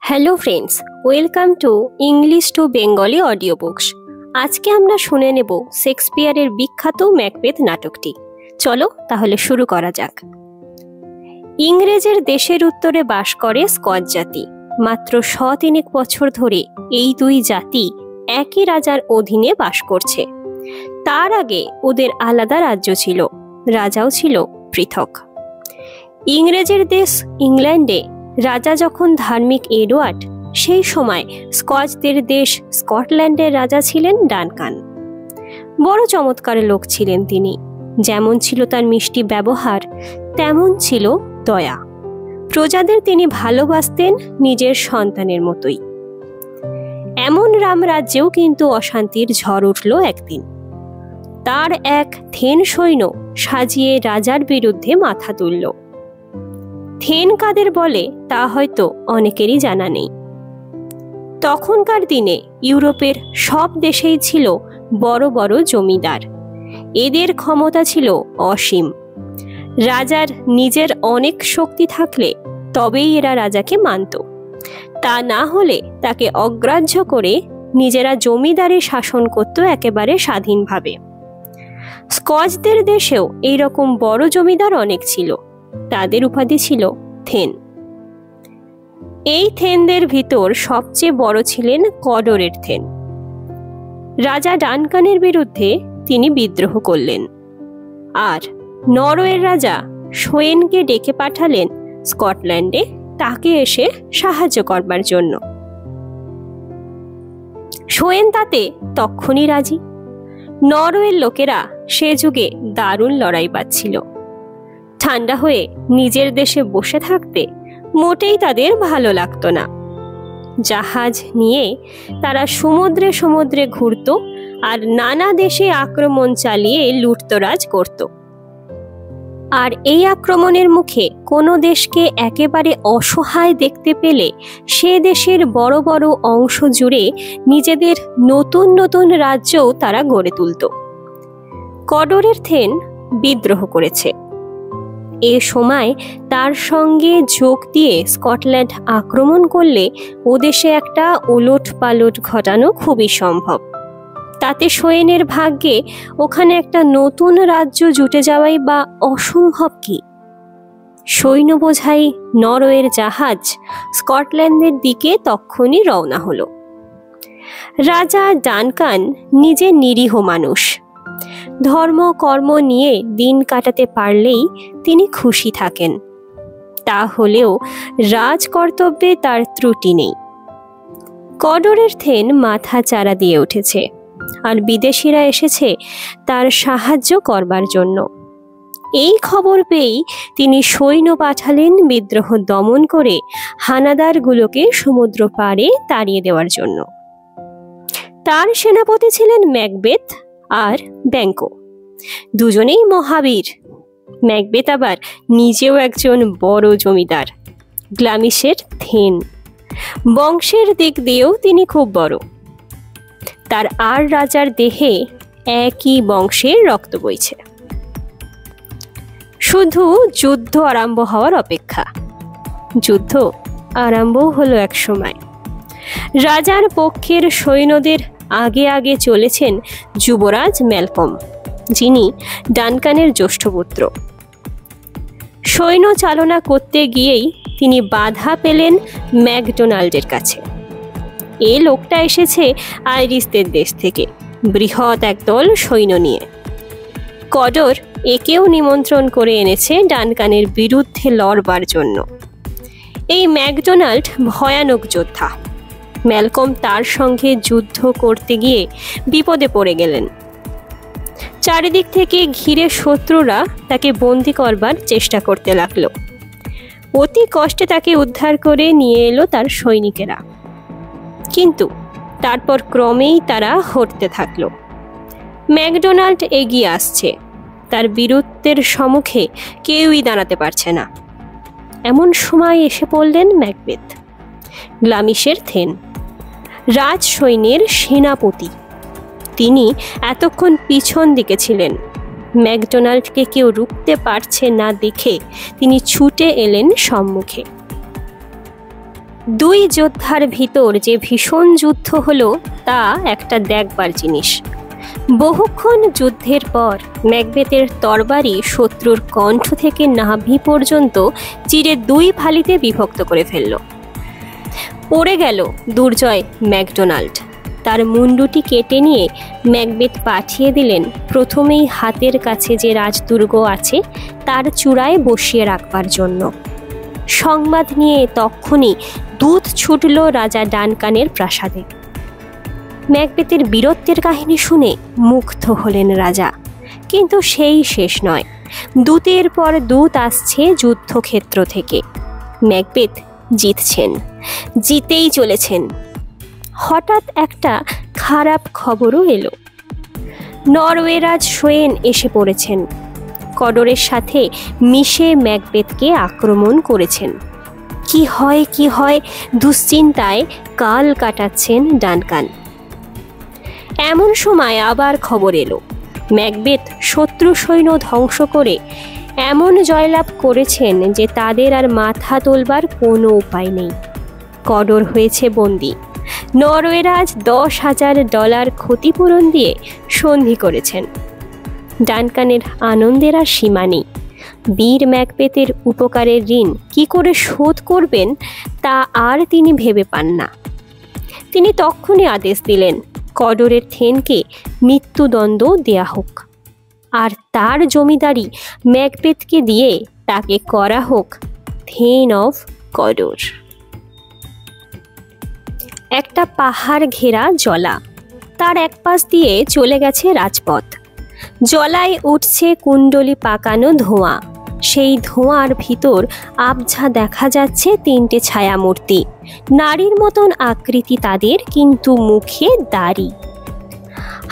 Hello friends, welcome to English to Bengali audio books. আজকে আমরা শুনে নেব শেক্সপিয়ারের বিখ্যাত ম্যাকবেথ নাটকটি। চলো তাহলে শুরু করা যাক। ইংরেজের দেশের উত্তরে বাস করে স্কট জাতি। মাত্র ৩০ বছর ধরে এই দুই জাতি একই রাজার অধীনে বাস করছে। তার আগে ওদের আলাদা রাজ্য ছিল, রাজাও ছিল পৃথক। ইংরেজের দেশ ইংল্যান্ডে রাজা যখন ধার্মিক এডওয়ার্ড, সেই সময় স্কচদের দেশ স্কটল্যান্ডের রাজা ছিলেন ডানকান। বড় চমৎকার লোক ছিলেন তিনি। যেমন ছিল তার মিষ্টি ব্যবহার, তেমন ছিল দয়া। প্রজাদের তিনি ভালোবাসতেন নিজের সন্তানের মতোই। এমন রামরাজ্যেও কিন্তু অশান্তির ঝড় উঠল একদিন। তার এক থেন সৈন্য সাজিয়ে রাজার বিরুদ্ধে মাথা তুলল। থেন কাদের বলে তা হয়তো অনেকেরই জানা নেই। তখনকার দিনে ইউরোপের সব দেশেই ছিল বড় বড় জমিদার। এদের ক্ষমতা ছিল অসীম। রাজার নিজের অনেক শক্তি থাকলে তবেই এরা রাজাকে মানত। তা না হলে তাকে অগ্রাহ্য করে নিজেরা জমিদারি শাসন করত একেবারে স্বাধীনভাবে। স্কচদের দেশেও এইরকম বড় জমিদার অনেক ছিল। তাদের উপাধি ছিল থেন। এই থেনদের ভিতর সবচেয়ে বড় ছিলেন কডরের থেন। রাজা ডানকানের বিরুদ্ধে তিনি বিদ্রোহ করলেন, আর নরওয়ের রাজা সোয়েনকে ডেকে পাঠালেন স্কটল্যান্ডে তাকে এসে সাহায্য করবার জন্য। সোয়েন তাতে তক্ষুনি রাজি। নরওয়ের লোকেরা সে যুগে দারুণ লড়াই পাচ্ছিল। ঠান্ডা হয়ে নিজের দেশে বসে থাকতে মোটেই তাদের ভালো লাগতো না। জাহাজ নিয়ে তারা সমুদ্রে সমুদ্রে ঘুরত আর নানা দেশে আক্রমণ চালিয়ে লুটতরাজ করত। আর এই আক্রমণের মুখে কোনো দেশকে একেবারে অসহায় দেখতে পেলে সে দেশের বড় বড় অংশ জুড়ে নিজেদের নতুন নতুন রাজ্যও তারা গড়ে তুলত। কডরের থেন বিদ্রোহ করেছে। এ সময় তার সঙ্গে যোগ দিয়ে স্কটল্যান্ড আক্রমণ করলে ও দেশে একটা ওলট পালট ঘটানো খুবই সম্ভব। তাতে সোয়েনের ভাগ্যে ওখানে একটা নতুন রাজ্য জুটে যাওয়াই বা অসম্ভব কি? সৈন্য বোঝাই নরওয়ের জাহাজ স্কটল্যান্ডের দিকে তক্ষুনি রওনা হলো। রাজা ডানকান নিজে নিরীহ মানুষ। ধর্ম কর্ম নিয়ে দিন কাটাতে পারলেই তিনি খুশি থাকেন। তা হলেও রাজকর্তব্যে তার ত্রুটি নেই। কডরের থেন মাথা চারা দিয়ে উঠেছে, আর বিদেশিরা এসেছে তার সাহায্য করবার জন্য। এই খবর পেয়েই তিনি সৈন্য পাঠালেন বিদ্রোহ দমন করে হানাদারগুলোকে সমুদ্র পাড়ে তাড়িয়ে দেওয়ার জন্য। তার সেনাপতি ছিলেন ম্যাকবেথ আর ব্যাংকো, দুজনেই মহাবীর। ম্যাকবেথ আবার নিজেও একজন বড় জমিদার, গ্লামিশের থেন। বংশের দিক দিয়েও তিনি খুব বড়। তার আর রাজার দেহে একই বংশের রক্ত বইছে। শুধু যুদ্ধ আরম্ভ হওয়ার অপেক্ষা। যুদ্ধ আরম্ভ হলো এক সময়। রাজার পক্ষের সৈন্যদের আগে আগে চলেছেন যুবরাজ ম্যালকম, যিনি ডানকানের জ্যেষ্ঠ পুত্র। সৈন্য চালনা করতে গিয়েই তিনি বাধা পেলেন ম্যাকডোনাল্ডের কাছে। এ লোকটা এসেছে আইরিশদের দেশ থেকে বৃহৎ একদল সৈন্য নিয়ে। কডর একেও নিমন্ত্রণ করে এনেছে ডানকানের বিরুদ্ধে লড়বার জন্য। এই ম্যাকডোনাল্ড ভয়ানক যোদ্ধা। ম্যালকম তার সঙ্গে যুদ্ধ করতে গিয়ে বিপদে পড়ে গেলেন। চারিদিক থেকে ঘিরে শত্রুরা তাকে বন্দি করবার চেষ্টা করতে লাগলো। অতি কষ্টে তাকে উদ্ধার করে নিয়ে এলো তার সৈনিকেরা। কিন্তু তারপর ক্রমেই তারা হটতে থাকলো। ম্যাকডোনাল্ড এগিয়ে আসছে, তার বীরত্বের সম্মুখে কেউই দাঁড়াতে পারছে না। এমন সময় এসে পড়লেন ম্যাকবেথ, গ্লামিশের থেন, রাজ সৈন্যের সেনাপতি। তিনি এতক্ষণ পিছন দিকে ছিলেন। ম্যাকডোনাল্ডকে কেউ রুখতে পারছে না দেখে তিনি ছুটে এলেন সম্মুখে। দুই যোদ্ধার ভিতর যে ভীষণ যুদ্ধ হলো তা একটা দেখবার জিনিস। বহুক্ষণ যুদ্ধের পর ম্যাকবেথের তরবারি শত্রুর কণ্ঠ থেকে নাভি পর্যন্ত চিরে দুই ফালিতে বিভক্ত করে ফেলল। পড়ে গেল দুর্জয় ম্যাকডোনাল্ড। তার মুন্ডুটি কেটে নিয়ে ম্যাকবেথ পাঠিয়ে দিলেন প্রথমেই হাতের কাছে যে রাজদুর্গ আছে তার চূড়ায় বসিয়ে রাখবার জন্য। সংবাদ নিয়ে তক্ষুনি দূত ছুটল রাজা ডানকানের প্রাসাদে। ম্যাকবেথের বীরত্বের কাহিনী শুনে মুগ্ধ হলেন রাজা। কিন্তু সেই শেষ নয়, দূতের পর দূত আসছে যুদ্ধক্ষেত্র থেকে। ম্যাকবেথ জিতছেন, জিতেই চলেছেন। হঠাৎ একটা খারাপ খবরও এলো। নরওয়েরাজ সোয়েন এসে পড়েছেন। কডরের সাথে মিশে ম্যাকবেথকে আক্রমণ করেছেন। কি হয় দুশ্চিন্তায় কাল কাটাচ্ছেন ডানকান। এমন সময় আবার খবর এলো, ম্যাকবেথ শত্রু সৈন্য ধ্বংস করে এমন জয়লাভ করেছেন যে তাদের আর মাথা তোলবার কোনো উপায় নেই। কডর হয়েছে বন্দী। নরওয়েরাজ $10,000 ক্ষতিপূরণ দিয়ে সন্ধি করেছেন। ডানকানের আনন্দের আর সীমা নেই। বীর ম্যাকবেথের উপকারের ঋণ কি করে শোধ করবেন তা আর তিনি ভেবে পান না। তিনি তক্ষুনি আদেশ দিলেন কডরের থেনকে মৃত্যুদণ্ড দেয়া হোক, আর তার জমিদারি ম্যাকবেথকে দিয়ে তাকে করা হোক থেন অফ কডর। একটা পাহাড় ঘেরা জলা, তার এক পাশ দিয়ে চলে গেছে রাজপথ। জলায় উঠছে কুণ্ডলি পাকানো ধোঁয়া। সেই ধোঁয়ার ভিতর আবঝা দেখা যাচ্ছে 3টে ছায়ামূর্তি। নারীর মতন আকৃতি তাদের, কিন্তু মুখে দাড়ি,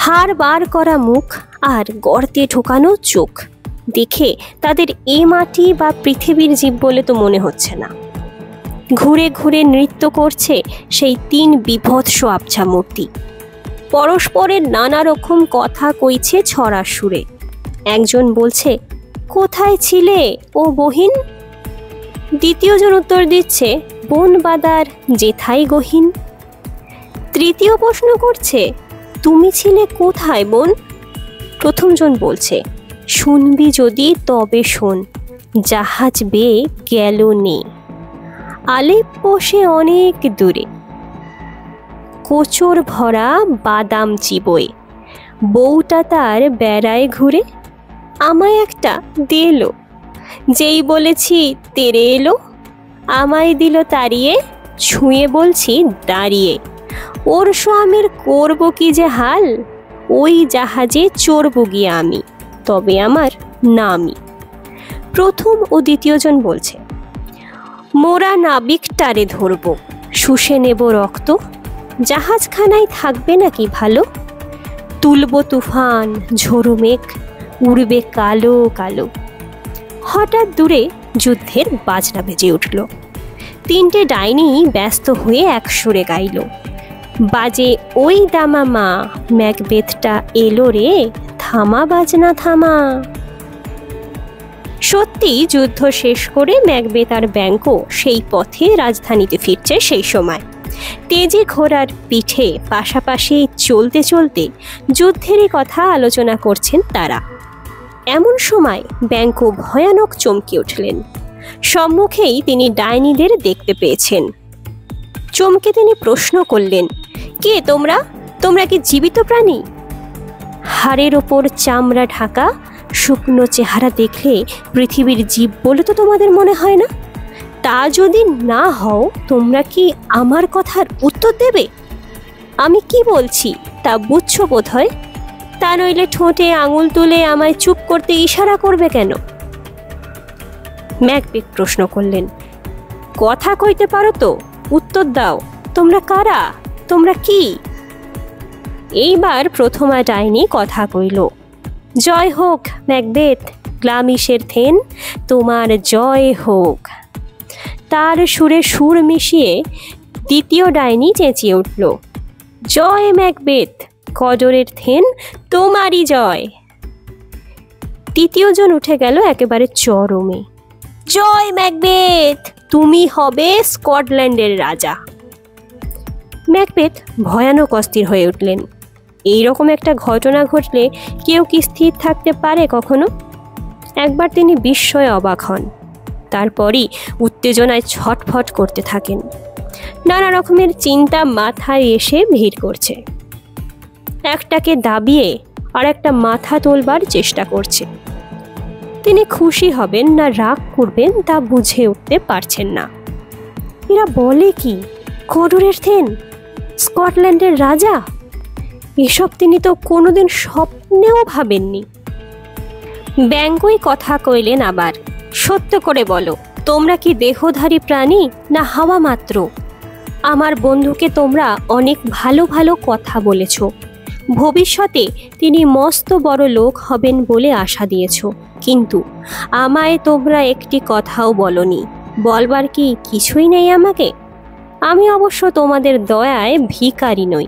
হাড় বার করা মুখ আর গর্তে ঢোকানো চোখ। দেখে তাদের এ মাটি বা পৃথিবীর জীব বলে তো মনে হচ্ছে না। ঘুরে ঘুরে নৃত্য করছে সেই 3 বিভৎস আবছা মূর্তি। পরস্পরের নানা রকম কথা কইছে ছড়ার সুরে। একজন বলছে, কোথায় ছিলে ও বহিন? দ্বিতীয়জন উত্তর দিচ্ছে, বন বাদার যেথাই গহীন। তৃতীয় প্রশ্ন করছে, তুমি ছিলে কোথায় বোন? প্রথমজন বলছে, শুনবি যদি তবে শোন, জাহাজ বেয়ে গেল নে আলেপ্পো সে অনেক দূরে, কোচর ভরা বাদাম চিবোয়, বউটা তার বেড়ায় ঘুরে, আমায় একটা দিলো, যেই বলেছি তেরে এলো, আমায় দিল তাড়িয়ে, ছুঁয়ে বলছি দাঁড়িয়ে, ওর স্বামীর করবো কি যে হাল, ওই জাহাজে চড়বো গিয়ে আমি, তবে আমার নামই। প্রথম ও দ্বিতীয়জন বলছে, মোরা নাবিকটারে ধরবো, শুষে নেব রক্ত, জাহাজখানায় থাকবে নাকি ভালো, তুলব তুফান ঝোড়ো মেঘ, উড়বে কালো কালো। হঠাৎ দূরে যুদ্ধের বাজনা বেজে উঠল। 3টে ডাইনি ব্যস্ত হয়ে এক সুরে গাইল, বাজে ওই দামামা, ম্যাকবেথটা এলো রে, থামা বাজনা থামা। সত্যি যুদ্ধ শেষ করে ম্যাকবেথ আর ব্যাংকো সেই পথে রাজধানীতে ফিরছে। সেই সময় তেজে ঘোড়ার পিঠে পাশাপাশি চলতে চলতে যুদ্ধেরই কথা আলোচনা করছেন তারা। এমন সময় ব্যাংকো ভয়ানক চমকে উঠলেন। সম্মুখেই তিনি ডাইনিদের দেখতে পেয়েছেন। চমকে তিনি প্রশ্ন করলেন, কে তোমরা? তোমরা কি জীবিত প্রাণী? হাড়ের ওপর চামড়া ঢাকা শুকনো চেহারা দেখলে পৃথিবীর জীব বলে তো তোমাদের মনে হয় না? তা যদি না হও, তোমরা কি আমার কথার উত্তর দেবে? আমি কি বলছি তা বুঝছো বোধ হয়। তা নইলে ঠোঁটে আঙুল তুলে আমায় চুপ করতে ইশারা করবে কেন? ম্যাকবেথ প্রশ্ন করলেন, কথা কইতে পারো তো? উত্তর দাও, তোমরা কারা? তোমরা কি? এইবার প্রথমা ডাইনি কথা কইল, জয় হোক ম্যাকবেথ, গ্লামিশের থেন, তোমার জয় হোক। তার সুরে সুর মিশিয়ে দ্বিতীয় ডাইনি চেঁচিয়ে উঠল, জয় ম্যাকবেথ, কডরের থেন, তোমারই জয়। তৃতীয়জন উঠে গেল একেবারে চরমে, জয় ম্যাকবেথ, তুমি হবে স্কটল্যান্ডের রাজা। ম্যাকবেথ ভয়ানক অস্থির হয়ে উঠলেন। এইরকম একটা ঘটনা ঘটলে কেউ কি স্থির থাকতে পারে কখনো? একবার তিনি বিস্ময়ে অবাক হন, তারপরই উত্তেজনায় ছটফট করতে থাকেন। নানা রকমের চিন্তা মাথায় এসে ভিড় করছে। একটাকে দাবিয়ে আর একটা মাথা তোলবার চেষ্টা করছে। তিনি খুশি হবেন না রাগ করবেন তা বুঝে উঠতে পারছেন না। এরা বলে কি? কডরের থেন স্কটল্যান্ডের রাজা? এসব তিনি তো কোনোদিন স্বপ্নেও ভাবেননি। ব্যাঙ্গই কথা কইলেন আবার, সত্য করে বলো, তোমরা কি দেহধারী প্রাণী না হাওয়া মাত্র? আমার বন্ধুকে তোমরা অনেক ভালো ভালো কথা বলেছ। ভবিষ্যতে তিনি মস্ত বড় লোক হবেন বলে আশা দিয়েছ, কিন্তু আমায় তোমরা একটি কথাও বলনি। বলবার কি কিছুই নেই আমাকে? আমি অবশ্য তোমাদের দয়ায় ভিখারি নই,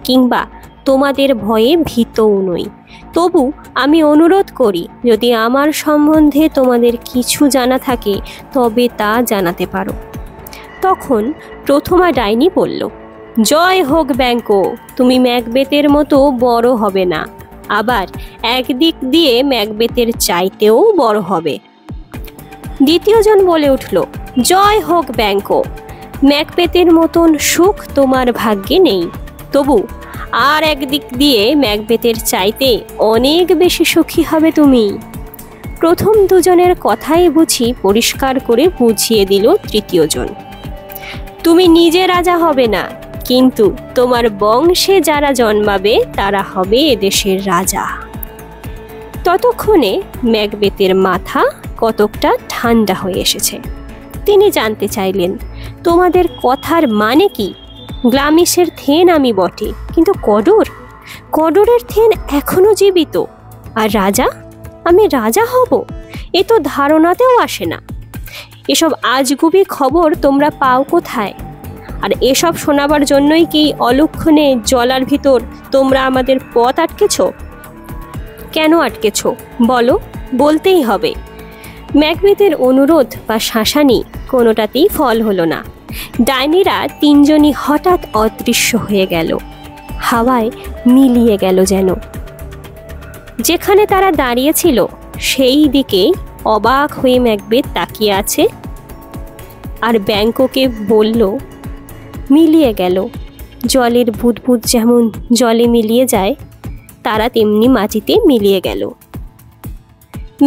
কিংবা তোমাদের ভয়ে ভীতও নই। তবু আমি অনুরোধ করি, যদি আমার সম্বন্ধে তোমাদের কিছু জানা থাকে তবে তা জানাতে পারো। তখন প্রথমা ডাইনি বলল, জয় হোক ব্যাঙ্কো, তুমি ম্যাকবেথের মতো বড় হবে না, আবার একদিক দিয়ে ম্যাকবেথের চাইতেও বড় হবে। দ্বিতীয়জন বলে উঠল, জয় হোক ব্যাঙ্কো, ম্যাকবেথের মতন সুখ তোমার ভাগ্যে নেই, তবু আর একদিক দিয়ে ম্যাকবেথের চাইতে অনেক বেশি সুখী হবে তুমি। প্রথম দুজনের কথাই বুঝি পরিষ্কার করে বুঝিয়ে দিল তৃতীয়জন, তুমি নিজে রাজা হবে না, কিন্তু তোমার বংশে যারা জন্মাবে তারা হবে এদেশের রাজা। ততক্ষণে ম্যাকবেথের মাথা কতকটা ঠান্ডা হয়ে এসেছে। তিনি জানতে চাইলেন, তোমাদের কথার মানে কি? গ্লামিসের থেন আমি বটে, কিন্তু কডরের থেন এখনো জীবিত, আর রাজা? আমি রাজা হব? এ তো ধারণাতেও আসে না। এসব আজগুবি খবর তোমরা পাও কোথায়? আর এসব শোনাবার জন্যই কি অলক্ষণে জলার ভিতর তোমরা আমাদের পথ আটকেছ? কেন আটকেছ বলো, বলতেই হবে। ম্যাকবেথের অনুরোধ বা শাসানি কোনোটাতেই ফল হলো না। ডাইনিরা তিনজনই হঠাৎ অদৃশ্য হয়ে গেল, হাওয়ায় মিলিয়ে গেল যেন। যেখানে তারা দাঁড়িয়েছিল সেই দিকে অবাক হয়ে ম্যাকবেথ তাকিয়ে আছে, আর ব্যাঙ্কোকে বলল, মিলিয়ে গেল। জলের বুদবুদ যেমন জলে মিলিয়ে যায়, তারা তেমনি মাটিতে মিলিয়ে গেল।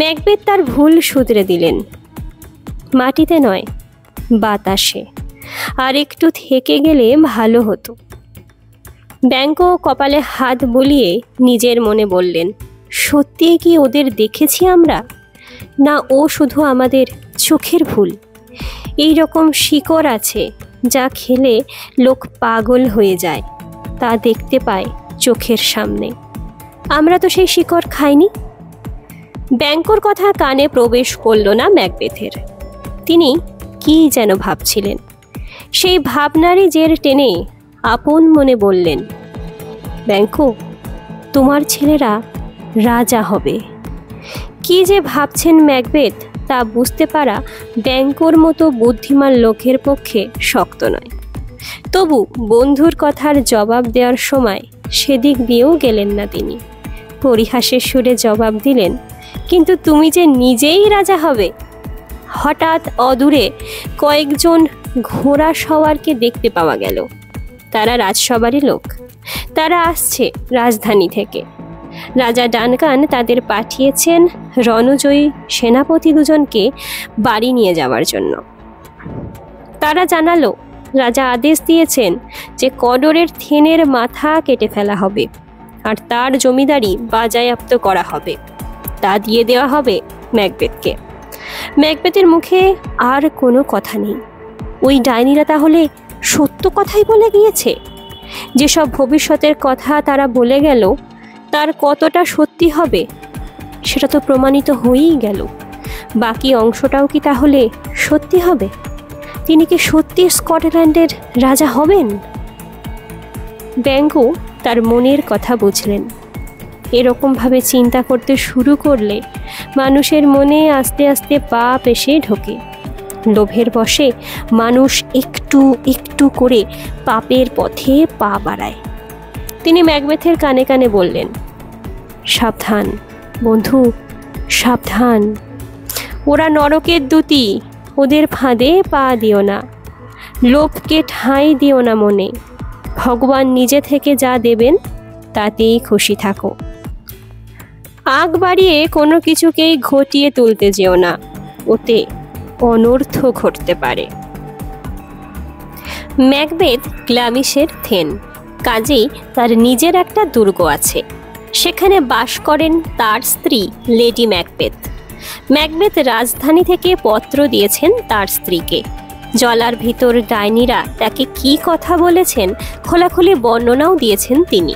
ম্যাকবেথ তার ভুল শুধরে দিলেন, মাটিতে নয় বাতাসে, আর একটু থেকে গেলে ভালো হতো। ব্যাঙ্কো কপালে হাত বুলিয়ে নিজের মনে বললেন, সত্যিই কি ওদের দেখেছি আমরা? না ও শুধু আমাদের চোখের ভুল? এই রকম শিকড় আছে যা খেলে লোক পাগল হয়ে যায়, তা দেখতে পায় চোখের সামনে। আমরা তো সেই শিকড় খাইনি। ব্যাঙ্কোর কথা কানে প্রবেশ করল না ম্যাকবেথের। তিনি কি যেন ভাবছিলেন, সেই ভাবনারই জের টেনে আপন মনে বললেন, ব্যাঙ্কো, তোমার ছেলেরা রাজা হবে। কি যে ভাবছেন ম্যাকবেথ তা বুঝতে পারা ব্যাঙ্কোর মতো বুদ্ধিমান লোকের পক্ষে শক্ত নয়। তবু বন্ধুর কথার জবাব দেওয়ার সময় সেদিক দিয়েও গেলেন না তিনি। পরিহাসের সুরে জবাব দিলেন, কিন্তু তুমি যে নিজেই রাজা হবে। হঠাৎ অদূরে কয়েকজন ঘোড়া সওয়ারকে দেখতে পাওয়া গেল। তারা রাজসভারই লোক। তারা আসছে রাজধানী থেকে। রাজা ডানকান তাদের পাঠিয়েছেন রণজয়ী সেনাপতি দুজনকে বাড়ি নিয়ে যাওয়ার জন্য। তারা জানালো, রাজা আদেশ দিয়েছেন যে কডরের থেনের মাথা কেটে ফেলা হবে, আর তার জমিদারি বাজেয়াপ্ত করা হবে। তা দিয়ে দেওয়া হবে ম্যাকবেথকে। ম্যাকবেথের মুখে আর কোনো কথা নেই। ওই ডাইনিরা তাহলে সত্য কথাই বলে গিয়েছে? যেসব ভবিষ্যতের কথা তারা বলে গেল, তার কতটা সত্যি হবে সেটা তো প্রমাণিত হয়েই গেল। বাকি অংশটাও কি তাহলে সত্যি হবে? তিনি কি সত্যি স্কটল্যান্ডের রাজা হবেন? ব্যাঙ্কো তার মনের কথা বুঝলেন। এরকমভাবে চিন্তা করতে শুরু করলে মানুষের মনে আস্তে আস্তে পাপ এসে ঢোকে। লোভের বশে মানুষ একটু একটু করে পাপের পথে পা বাড়ায়। তিনি ম্যাকবেথের কানে কানে বললেন, সাবধান বন্ধু, সাবধান, ওরা নরকের দূতী, ওদের ফাঁদে পা দিও না, লোভকে ঠাঁই দিও না মনে, ভগবান নিজে থেকে যা দেবেন তাতেই খুশি থাকো। আগ বাড়িয়ে কোনো কিছুকেই ঘটিয়ে তুলতে যেও না, ওতে অনর্থ ঘটতে পারে। ম্যাকবেথ গ্ল্যামিশের থেন, কাজেই তার নিজের একটা দুর্গ আছে। সেখানে বাস করেন তার স্ত্রী লেডি ম্যাকবেথ। ম্যাকবেথ রাজধানী থেকে পত্র দিয়েছেন তার স্ত্রীকে। জলার ভিতর ডাইনিরা তাকে কি কথা বলেছেন খোলাখুলি বর্ণনাও দিয়েছেন তিনি।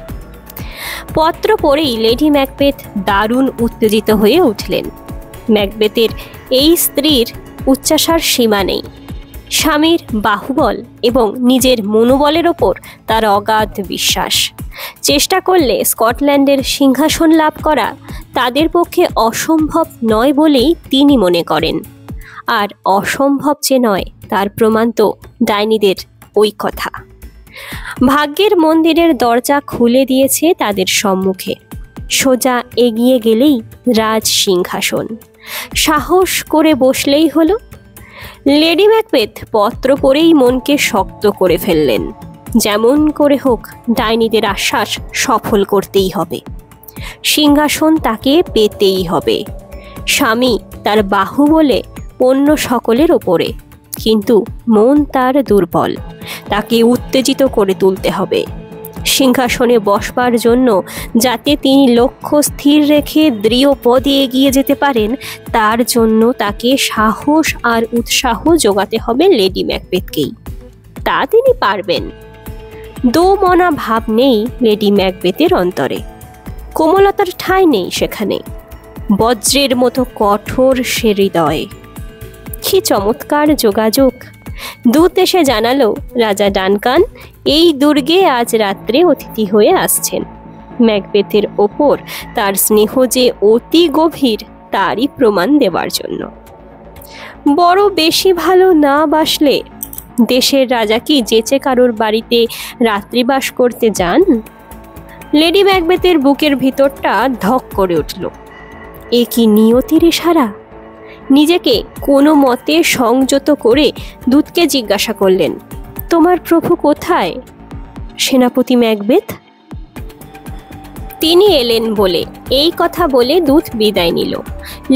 পত্র পড়েই লেডি ম্যাকবেথ দারুণ উত্তেজিত হয়ে উঠলেন। ম্যাকবেথের এই স্ত্রীর উচ্চাসার সীমা নেই। স্বামীর বাহুবল এবং নিজের মনোবলের ওপর তার অগাধ বিশ্বাস। চেষ্টা করলে স্কটল্যান্ডের সিংহাসন লাভ করা তাদের পক্ষে অসম্ভব নয় বলেই তিনি মনে করেন। আর অসম্ভব যে নয় তার প্রমাণ তো ডাইনিদের ওই কথা। ভাগ্যের মন্দিরের দরজা খুলে দিয়েছে তাদের সম্মুখে। সোজা এগিয়ে গেলেই রাজ সিংহাসন, সাহস করে বসলেই হলো। লেডি ম্যাকবেথ পত্র পড়েই মনকে শক্ত করে ফেললেন। যেমন করে হোক ডাইনিদের আশ্বাস সফল করতেই হবে, সিংহাসন তাকে পেতেই হবে। স্বামী তার বাহুবলে অন্য সকলের ওপরে, কিন্তু মন তার দুর্বল, তাকে উত্তেজিত করে তুলতে হবে। সিংহাসনে বসবার জন্য যাতে তিনি লক্ষ্য স্থির রেখে দৃঢ় পদে এগিয়ে যেতে পারেন, তার জন্য তাকে সাহস আর উৎসাহ যোগাতে হবে লেডি ম্যাকবেথকেই। তা তিনি পারবেন। দোমনা ভাব নেই লেডি ম্যাকবেথের অন্তরে, কোমলতার ঠাঁই নেই সেখানে। বজ্রের মতো কঠোর সে হৃদয়। কি চমৎকার যোগাযোগ! দূত এসে জানালো রাজা ডানকান এই দুর্গে আজ রাত্রে অতিথি হয়ে আসছেন। ম্যাকবেথের ওপর তার স্নেহ যে অতি গভীর তারই প্রমাণ দেওয়ার জন্য। বড় বেশি ভালো না বাসলে দেশের রাজা কি যেচে কারোর বাড়িতে রাত্রিবাস করতে যান? লেডি ম্যাকবেথের বুকের ভিতরটা ধক করে উঠল। এ কি নিয়তির ইশারা? নিজেকে কোনো মতে সংযত করে দূতকে জিজ্ঞাসা করলেন, তোমার প্রভু কোথায় সেনাপতি ম্যাকবেথ? তিনি এলেন বলে এই কথা বলে দূত বিদায় নিল।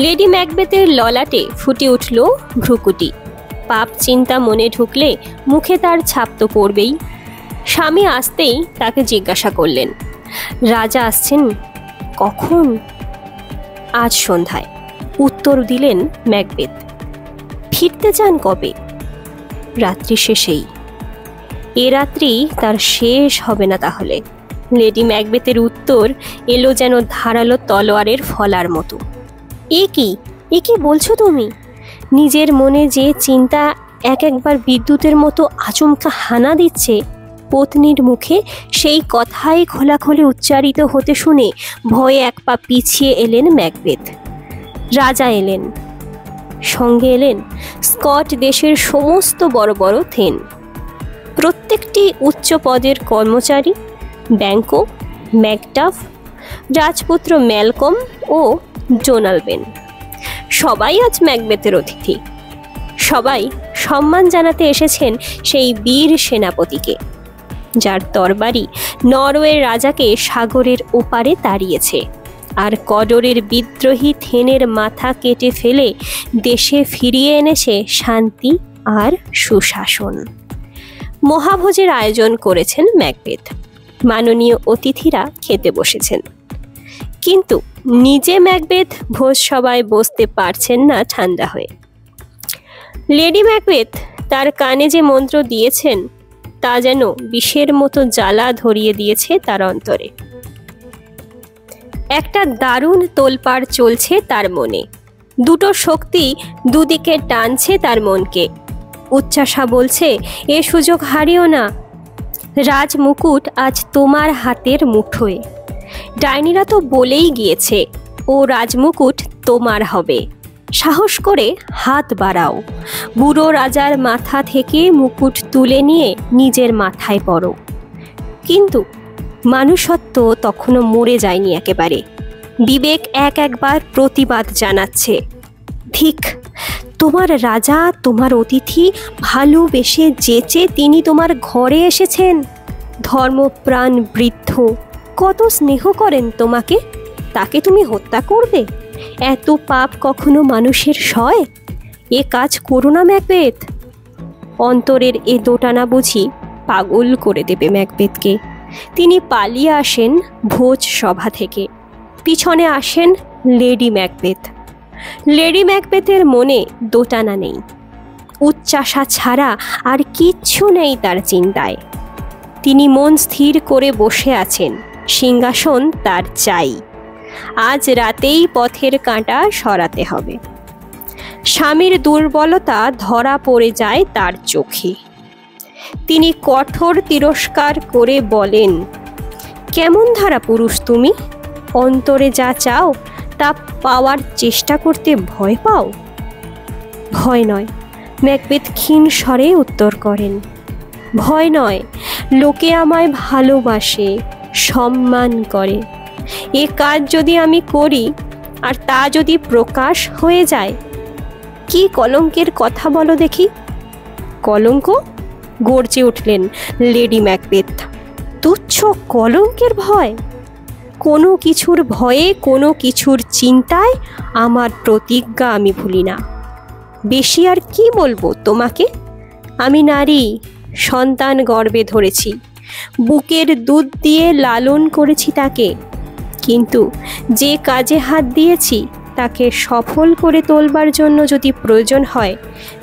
লেডি ম্যাকবেথের ললাটে ফুটে উঠল ভ্রুকুটি। পাপ চিন্তা মনে ঢুকলে মুখে তার ছাপ তো পড়বেই। স্বামী আসতেই তাকে জিজ্ঞাসা করলেন, রাজা আসছেন কখন? আজ সন্ধ্যায়, উত্তর দিলেন ম্যাকবেথ। ফিরতে চান কবে? রাত্রি শেষেই। এ রাত্রি তার শেষ হবে না তাহলে। লেডি ম্যাকবেথের উত্তর এলো যেন ধারালো তলোয়ারের ফলার মতো। এ কি বলছো তুমি? নিজের মনে যে চিন্তা একবার বিদ্যুতের মতো আচমকা হানা দিচ্ছে, পত্নীর মুখে সেই কথাই খোলাখুলি উচ্চারিত হতে শুনে ভয়ে এক পা পিছিয়ে এলেন ম্যাকবেথ। রাজা এলেন, সঙ্গে এলেন স্কট দেশের সমস্ত বড় বড় থেন, প্রত্যেকটি উচ্চ পদের কর্মচারী, ব্যাংকো, ম্যাকডাফ, রাজপুত্র ম্যালকম ও জোনালবেন। সবাই আজ ম্যাকবেথের অতিথি। সবাই সম্মান জানাতে এসেছেন সেই বীর সেনাপতিকে, যার তরবারি নরওয়ের রাজাকে সাগরের ওপারে তাড়িয়েছে আর কডরের বিদ্রোহী থেনের মাথা কেটে ফেলে দেশে ফিরিয়ে এনেছে শান্তি আর সুশাসন। মহাভোজের আয়োজন করেছেন ম্যাকবেথ। মাননীয় অতিথিরা খেতে বসেছেন, কিন্তু নিজে ম্যাকবেথ ভোজসভায় বসতে পারছেন না ঠান্ডা হয়ে। লেডি ম্যাকবেথ তার কানে যে মন্ত্র দিয়েছেন তা যেন বিষের মতো জ্বালা ধরিয়ে দিয়েছে তার অন্তরে। একটা দারুণ তোলপাড় চলছে তার মনে। দুটো শক্তি দুদিকে টানছে তার মনকে। উচ্চাসা বলছে, এ সুযোগ হারিও না, রাজমুকুট আজ তোমার হাতের মুঠোয়। ডাইনিরা তো বলেই গিয়েছে ও রাজমুকুট তোমার হবে। সাহস করে হাত বাড়াও, বুড়ো রাজার মাথা থেকে মুকুট তুলে নিয়ে নিজের মাথায় পরো। কিন্তু মানুষত্ব তখনও মরে যায়নি একেবারে। বিবেক একবার প্রতিবাদ জানাচ্ছে, ঠিক, তোমার রাজা, তোমার অতিথি, ভালোবেসে যেচে তিনি তোমার ঘরে এসেছেন। ধর্মপ্রাণ বৃদ্ধ, কত স্নেহ করেন তোমাকে, তাকে তুমি হত্যা করবে? এত পাপ কখনো মানুষের সয়? এ কাজ করো না ম্যাকবেথ। অন্তরের এ দোটানা বুঝি পাগল করে দেবে ম্যাকবেথকে। তিনি পালিয়ে আসেন ভোজ সভা থেকে। পিছনে আসেন লেডি ম্যাকবেথ। লেডি ম্যাকবেথের মনে দোটানা নেই, উচ্চাসা ছাড়া আর কিচ্ছু নেই তার চিন্তায়। তিনি মন স্থির করে বসে আছেন, সিংহাসন তার চাই। আজ রাতেই পথের কাঁটা সরাতে হবে। স্বামীর দুর্বলতা ধরা পড়ে যায় তার চোখে। তিনি কঠোর তিরস্কার করে বলেন, কেমন ধারা পুরুষ তুমি? অন্তরে যা চাও তা পাওয়ার চেষ্টা করতে ভয় পাও? ভয় নয়, ম্যাকবেথ ক্ষীণ স্বরে উত্তর করেন, ভয় নয়, লোকে আমায় ভালোবাসে, সম্মান করে। এ কাজ যদি আমি করি আর তা যদি প্রকাশ হয়ে যায়, কি কলঙ্কের কথা বলো দেখি? কলঙ্ক? গর্জে উঠলেন লেডি ম্যাকবেথ। তুচ্ছ কলঙ্কের ভয়? কোনো কিছুর ভয়ে, কোনো কিছুর চিন্তায় আমার প্রতিজ্ঞা আমি ভুলি না। বেশি আর কি বলবো তোমাকে? আমি নারী, সন্তান গর্ভে ধরেছি, বুকের দুধ দিয়ে লালন করেছি তাকে। কিন্তু যে কাজে হাত দিয়েছি তাকে সফল করে তোলবার জন্য যদি প্রয়োজন হয়,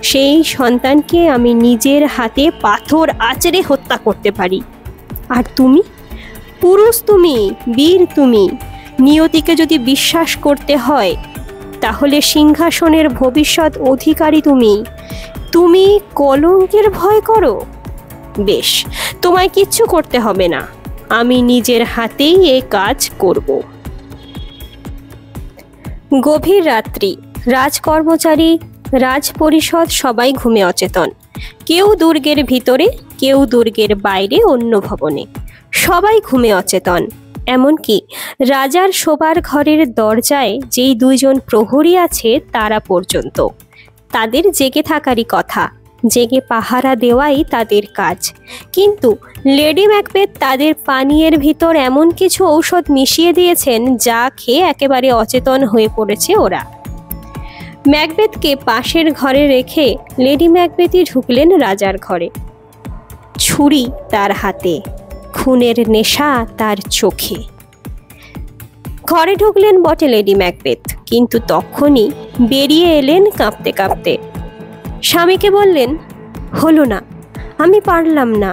সেই সন্তানকে আমি নিজের হাতে পাথর আঁচড়ে হত্যা করতে পারি। আর তুমি? পুরুষ তুমি, বীর তুমি, নিয়তিকে যদি বিশ্বাস করতে হয় তাহলে সিংহাসনের ভবিষ্যৎ অধিকারী তুমি। তুমি কলঙ্কের ভয় করো? বেশ, তোমায় কিচ্ছু করতে হবে না, আমি নিজের হাতেই এ কাজ করব। গভীর রাত্রি। রাজকর্মচারী, রাজপরিষদ সবাই ঘুমে অচেতন। কেউ দুর্গের ভিতরে, কেউ দুর্গের বাইরে অন্য ভবনে। সবাই ঘুমে অচেতন। এমনকি রাজার শোবার ঘরের দরজায় যেই দুইজন প্রহরী আছে তারা পর্যন্ত। তাদের জেগে থাকারই কথা, জেগে পাহারা দেওয়াই তাদের কাজ। কিন্তু লেডি ম্যাকবেথ তাদের পানীয়ের ভিতর এমন কিছু ঔষধ মিশিয়ে দিয়েছেন যা খেয়ে একেবারে অচেতন হয়ে পড়েছে ওরা। ম্যাকবেথকে পাশের ঘরে রেখে লেডি ম্যাকবেথই ঢুকলেন রাজার ঘরে। ছুরি তার হাতে, খুনের নেশা তার চোখে। ঘরে ঢুকলেন বটে লেডি ম্যাকবেথ, কিন্তু তখনই বেরিয়ে এলেন কাঁপতে কাঁপতে। স্বামীকে বললেন, হলো না, আমি পারলাম না।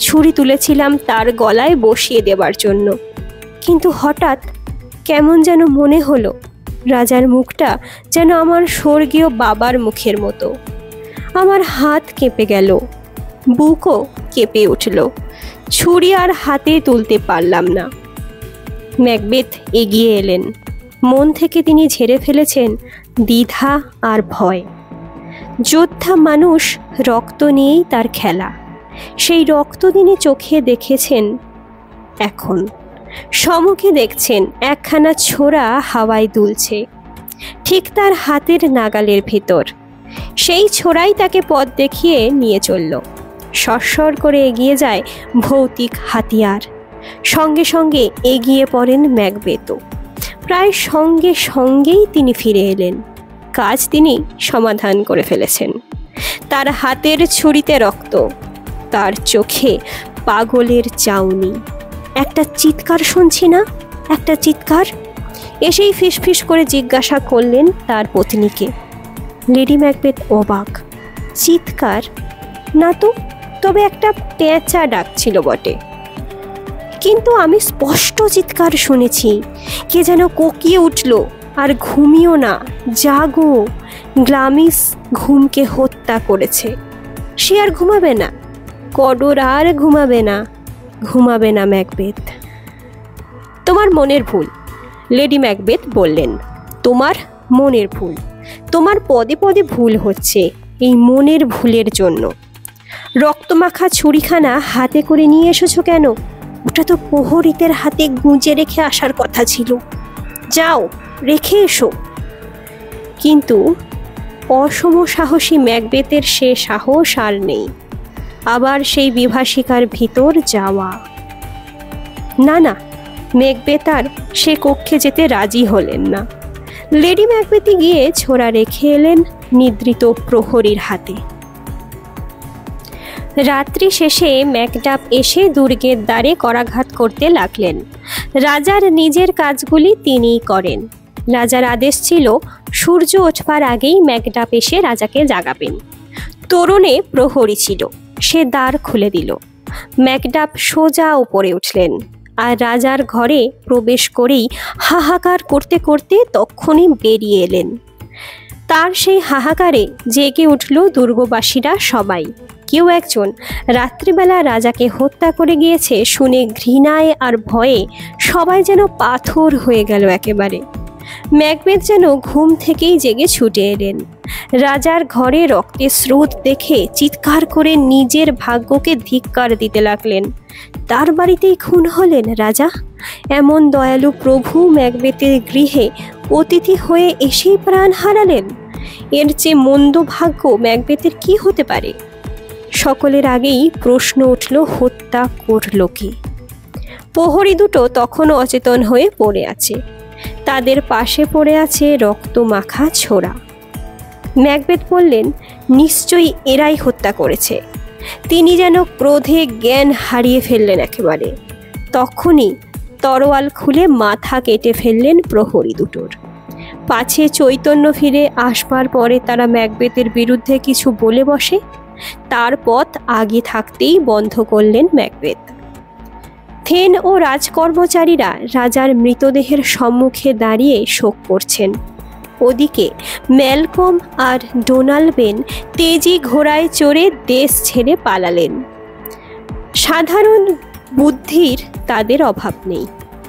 ছুরি তুলেছিলাম তার গলায় বসিয়ে দেবার জন্য, কিন্তু হঠাৎ কেমন যেন মনে হলো রাজার মুখটা যেন আমার স্বর্গীয় বাবার মুখের মতো। আমার হাত কেঁপে গেল, বুকও কেঁপে উঠল। ছুরি আর হাতে তুলতে পারলাম না। ম্যাকবেথ এগিয়ে এলেন। মন থেকে তিনি ঝেড়ে ফেলেছেন দ্বিধা আর ভয়। যোদ্ধা মানুষ, রক্ত নিয়েই তার খেলা। সেই রক্ত তিনি চোখে দেখেছেন, এখন সম্মুখে দেখছেন একখানা ছোরা হাওয়ায় দুলছে, ঠিক তার হাতের নাগালের ভেতর। সেই ছোরাই তাকে পথ দেখিয়ে নিয়ে চলল। সরসর করে এগিয়ে যায় ভৌতিক হাতিয়ার। সঙ্গে সঙ্গে এগিয়ে পড়েন ম্যাকবেথও। প্রায় সঙ্গে সঙ্গেই তিনি ফিরে এলেন। কাজ তিনি সমাধান করে ফেলেছেন। তার হাতের ছুরিতে রক্ত, তার চোখে পাগলের চাউনি। একটা চিৎকার শুনছি না, একটা চিৎকার। এসেই ফিসফিস করে জিজ্ঞাসা করলেন তার পত্নীকে। লেডি ম্যাকবেথ অবাক। চিৎকার না তো, তবে একটা পেঁচা ডাকছিল বটে, কিন্তু আমি স্পষ্ট চিৎকার শুনেছি। কে যেন কোকিয়ে উঠল, আর ঘুমিও না, জাগো। গ্লামিস ঘুমকে হত্যা করেছে। সে আর ঘুমাবে না, কডর আর ঘুমাবে না, ঘুমাবে না ম্যাকবেথ। তোমার মনের ভুল, লেডি ম্যাকবেথ বললেন। তোমার মনের ভুল। তোমার পদে পদে ভুল হচ্ছে, এই মনের ভুলের জন্য। রক্তমাখা ছুরিখানা হাতে করে নিয়ে এসেছো কেন? ওটা তো প্রহরীদের হাতে গুঁজে রেখে আসার কথা ছিল। যাও, রেখে এসো। কিন্তু অসম সাহসী ম্যাকবেথের সে সাহস আর নেই আবার সেই বিভাষিকার ভিতর যাওয়া। না না, ম্যাকবেথ আর সে কক্ষে যেতে রাজি হলেন না। লেডি ম্যাকবেথই গিয়ে ছোরা রেখে এলেন নিদ্রিত প্রহরীর হাতে। রাত্রি শেষে ম্যাকডাফ এসে দুর্গের দ্বারে করাঘাত করতে লাগলেন। রাজার নিজের কাজগুলি তিনিই করেন। রাজার আদেশ ছিল সূর্য ওঠবার আগেই ম্যাকডাফ এসে রাজাকে জাগাবেন। তোরণে প্রহরী ছিল, সে দ্বার খুলে দিল। ম্যাকডাফ সোজা উপরে উঠলেন আর রাজার ঘরে প্রবেশ করেই হাহাকার করতে করতে তক্ষুনি বেরিয়ে এলেন। তার সেই হাহাকারে জেগে উঠল দুর্গবাসীরা সবাই। কেউ একজন রাত্রিবেলা রাজাকে হত্যা করে গিয়েছে শুনে ঘৃণায় আর ভয়ে সবাই যেন পাথর হয়ে গেল একেবারে। ম্যাকবেথ যেন ঘুম থেকেই জেগে ছুটে এলেন। রাজার ঘরে রক্তের স্রোত দেখে চিৎকার করে নিজের ভাগ্যকে ধিক্কার দিতে লাগলেন। তার বাড়িতেই খুন হলেন রাজা? এমন দয়ালু প্রভু ম্যাকবেথের গৃহে অতিথি হয়ে এসেই প্রাণ হারালেন। এর চেয়ে মন্দ ভাগ্য ম্যাকবেথের কি হতে পারে? সকলের আগেই প্রশ্ন উঠল, হত্যা করল কে? প্রহরী দুটো তখনও অচেতন হয়ে পড়ে আছে। তাদের পাশে পড়ে আছে রক্ত মাখা ছোরা। ম্যাকবেথ বললেন, নিশ্চয়ই এরাই হত্যা করেছে। তিনি যেন ক্রোধে জ্ঞান হারিয়ে ফেললেন একেবারে। তখনই তরোয়াল খুলে মাথা কেটে ফেললেন প্রহরী দুটোর। পাছে চৈতন্য ফিরে আসবার পরে তারা ম্যাকবেথের বিরুদ্ধে কিছু বলে বসে, তার পথ আগে থাকতেই বন্ধ করলেন ম্যাকবেথ। থেন ও রাজকর্মচারীরা রাজার মৃতদেহের সম্মুখে দাঁড়িয়ে শোক করছেন। ওদিকে ম্যালকম আর ডোনাল্ডবেন তেজি ঘোড়ায় চড়ে দেশ ছেড়ে পালালেন। সাধারণ বুদ্ধির তাদের অভাব নেই।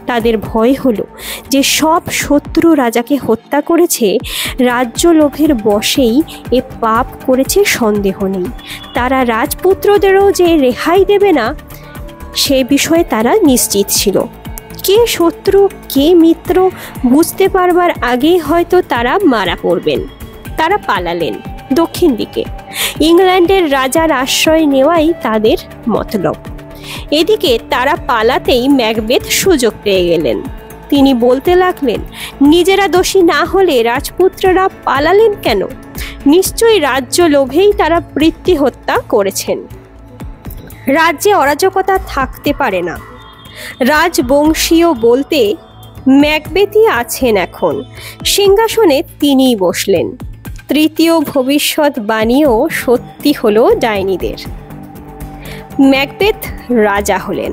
তাদের ভয় হলো যে সব শত্রু রাজাকে হত্যা করেছে রাজ্য লোভের বশেই এ পাপ করেছে সন্দেহ নেই। তারা রাজপুত্রদেরও যে রেহাই দেবে না সে বিষয়ে তারা নিশ্চিত ছিল। কে শত্রু কে মিত্র বুঝতে পারবার আগেই হয়তো তারা মারা পড়বেন। তারা পালালেন দক্ষিণ দিকে। ইংল্যান্ডের রাজার আশ্রয় নেওয়াই তাদের মতলব। এদিকে তারা পালাতেই ম্যাকবেথ সুযোগ পেয়ে গেলেন। তিনি বলতে লাগলেন, নিজেরা দোষী না হলে রাজপুত্ররা পালালেন কেন? নিশ্চয়ই রাজ্য লোভেই তারা বৃত্তি হত্যা করেছেন। রাজ্যে অরাজকতা থাকতে পারে না। রাজবংশীয় বলতে ম্যাকবেথই আছেন এখন। সিংহাসনে তিনিই বসলেন। তৃতীয় ভবিষ্যৎ বাণীও সত্যি হলো ডাইনিদের। ম্যাকবেথ রাজা হলেন,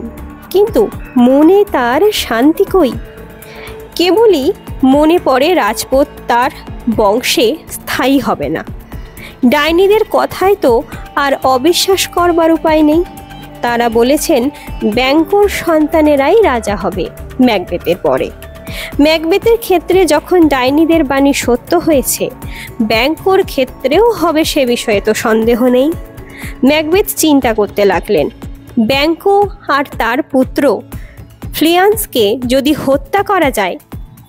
কিন্তু মনে তার শান্তি কই? কেবলই মনে পড়ে রাজপথ তার বংশে স্থায়ী হবে না। ডাইনিদের কথায় তো আর অবিশ্বাস করবার উপায় নেই। তারা বলেছেন ব্যাংকর সন্তানেরাই রাজা হবে ম্যাকবেথের পরে। ম্যাকবেথের ক্ষেত্রে যখন ডাইনিদের বাণী সত্য হয়েছে, ব্যাংকর ক্ষেত্রেও হবে সে বিষয়ে তো সন্দেহ নেই। ম্যাকবেথ চিন্তা করতে লাগলেন, ব্যাংকো আর তার পুত্র ফ্লিয়ান্সকে যদি হত্যা করা যায়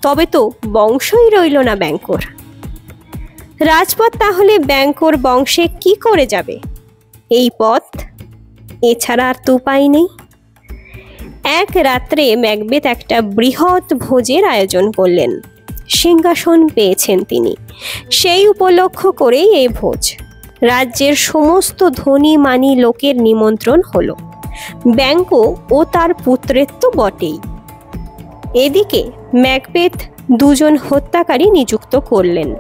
তবে তো বংশই রইল না ব্যাংকর। রাজপথ তাহলে ব্যাংকর বংশে কি করে যাবে? এই পথ এছাড়া আর তো উপায় নেই। এক রাত্রে ম্যাকবেথ একটা বৃহৎ ভোজের আয়োজন করলেন। সিংহাসন পেয়েছেন তিনি, সেই উপলক্ষ করেই এই ভোজ। রাজ্যের সমস্ত ধনী মানী লোকের নিমন্ত্রণ হলো। ব্যাংকো ও তার পুত্রের তো বটেই। এদিকে ম্যাকবেথ দুজন হত্যাকারী নিযুক্ত করলেন।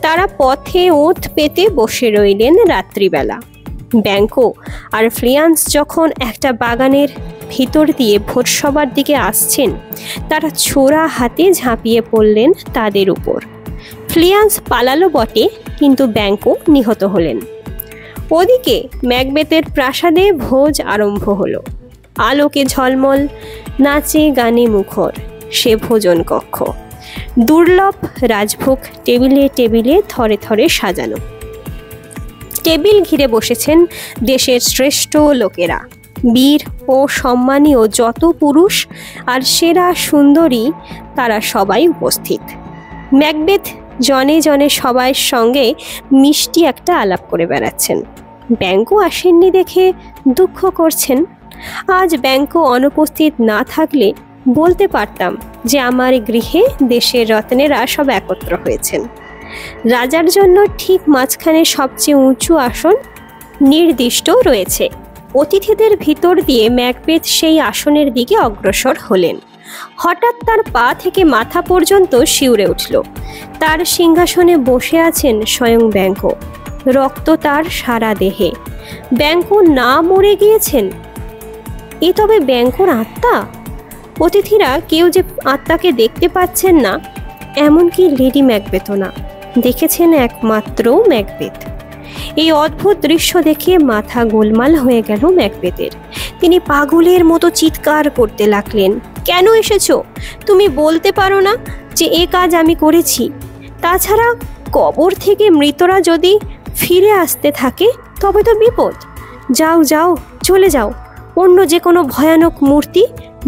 তারা পথে ওঁত পেতে বসে রইলেন রাত্রিবেলা। ব্যাংকো আর ফ্লিয়ান্স যখন একটা বাগানের ভিতর দিয়ে ভোজসভার দিকে আসছেন, তারা ছোরা হাতে ঝাঁপিয়ে পড়লেন তাদের উপর। ফ্লিয়ান্স পালালো বটে, কিন্তু ব্যাংকো নিহত হলেন। ওদিকে ম্যাকবেথের প্রাসাদে ভোজ আরম্ভ হলো। আলোকে ঝলমল, নাচে গানে মুখর সে ভোজন কক্ষ। দুর্লভ রাজভোগ টেবিলে টেবিলে থরে থরে সাজানো। টেবিল ঘিরে বসেছেন দেশের শ্রেষ্ঠ লোকেরা, বীর ও সম্মানীয় যত পুরুষ আর সেরা সুন্দরী তারা সবাই উপস্থিত। ম্যাকবেথ জনে জনে সবার সঙ্গে মিষ্টি একটা আলাপ করে বেড়াচ্ছেন। ব্যাঙ্কো আসেননি দেখে দুঃখ করছেন। আজ ব্যাঙ্কো অনুপস্থিত না থাকলে বলতে পারতাম যে আমার গৃহে দেশের রত্নেরা সব একত্র হয়েছেন। রাজার জন্য ঠিক মাঝখানে সবচেয়ে উঁচু আসন নির্দিষ্ট রয়েছে। অতিথিদের ভিতর দিয়ে ম্যাকবেথ সেই আসনের দিকে অগ্রসর হলেন। হঠাৎ তার পা থেকে মাথা পর্যন্ত শিউরে উঠল। তার সিংহাসনে বসে আছেন স্বয়ং ব্যাঙ্কো, রক্ত তার সারা দেহে। ব্যাঙ্কো না মরে গিয়েছেন? এ তবে ব্যাঙ্কোর আত্মা? অতিথিরা কেউ যে আত্মাকে দেখতে পাচ্ছেন না, এমনকি লেডি ম্যাকবেথও না, দেখেছেন একমাত্র ম্যাকবেথ। এই অদ্ভুত দৃশ্য দেখে মাথা গোলমাল হয়ে গেল ম্যাকবেথের। তিনি পাগলের মতো চিৎকার করতে লাগলেন, কেন এসেছো? তুমি বলতে পারো না যে এ কাজ আমি করেছি? তাছাড়া কবর থেকে মৃতরা যদি ফিরে আসতে থাকে তবে তো বিপদ। যাও যাও, চলে যাও, অন্য যে কোনো ভয়ানক মূর্তি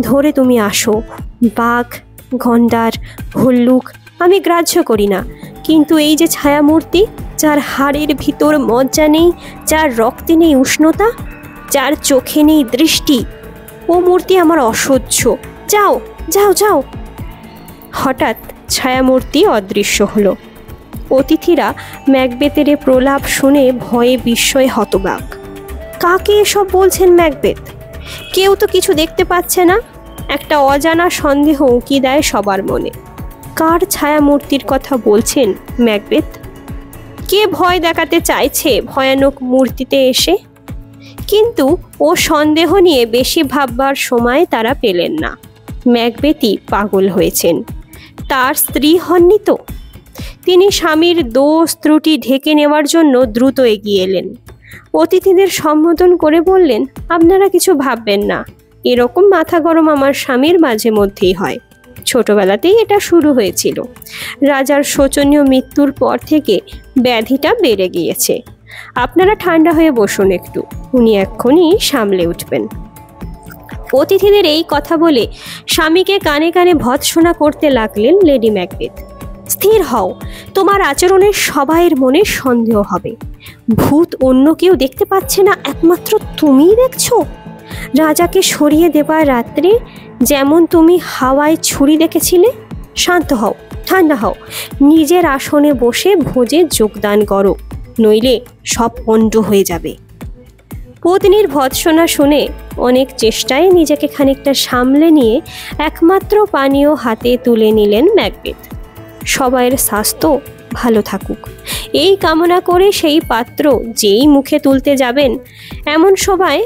ধরে তুমি আসো। বাঘ, গন্ডার, ভল্লুক আমি গ্রাহ্য করি না, কিন্তু এই যে ছায়ামূর্তি, যার হাড়ের ভিতর মজ্জা নেই, যার রক্তে নেই উষ্ণতা, যার চোখে নেই দৃষ্টি, ও মূর্তি আমার অসহ্য। যাও যাও যাও। হঠাৎ ছায়ামূর্তি অদৃশ্য হলো। অতিথিরা ম্যাকবেথের প্রলাপ শুনে ভয়ে বিস্ময়ে হতবাক। কাকে এসব বলছেন ম্যাকবেথ? কেউ তো কিছু দেখতে পাচ্ছে না। একটা অজানা সন্দেহ উঁকি দেয় সবার মনে। কার ছায়ামূর্তির কথা বলছেন ম্যাকবেথ? কে ভয় দেখাতে চাইছে ভয়ানক মূর্তিতে এসে? কিন্তু ও সন্দেহ নিয়ে বেশি ভাববার সময় তারা পেলেন না। ম্যাকবেথই পাগল হয়েছেন। তার স্ত্রী হননি তো? তিনি স্বামীর দোষ ত্রুটি ঢেকে নেওয়ার জন্য দ্রুত এগিয়ে এলেন। অতিথিদের সম্বোধন করে বললেন, আপনারা কিছু ভাববেন না, এরকম মাথা গরম আমার স্বামীর মাঝে মধ্যেই হয়। ছোটবেলাতেই এটা শুরু হয়েছিল। রাজার শোচনীয় মৃত্যুর পর থেকে ব্যাধিটা বেড়ে গিয়েছে। আপনারা ঠান্ডা হয়ে বসুন একটু, উনি এক্ষুনি সামলে উঠবেন। অতিথিদের এই কথা বলে স্বামীকে কানে কানে ভৎসনা করতে লাগলেন লেডি ম্যাকবেথ। স্থির হও, তোমার আচরণের সবাইয়ের মনে সন্দেহ হবে। ভূত অন্য কেউ দেখতে পাচ্ছে না, একমাত্র তুমিই দেখছো। রাজাকে সরিয়ে দেবার রাত্রে যেমন তুমি হাওয়ায় ছুরি দেখেছিলে। শান্ত হও, ঠান্ডা হও, নিজের আসনে বসে ভোজে যোগদান করো, নইলে সব পণ্ড হয়ে যাবে। পত্নীর ভৎসনা শুনে অনেক চেষ্টায় নিজেকে খানিকটা সামলে নিয়ে একমাত্র পানীয় হাতে তুলে নিলেন ম্যাকবেথ। সবাইয়ের স্বাস্থ্য ভালো থাকুক এই কামনা করে সেই পাত্র যেই মুখে তুলতে যাবেন, এমন সময়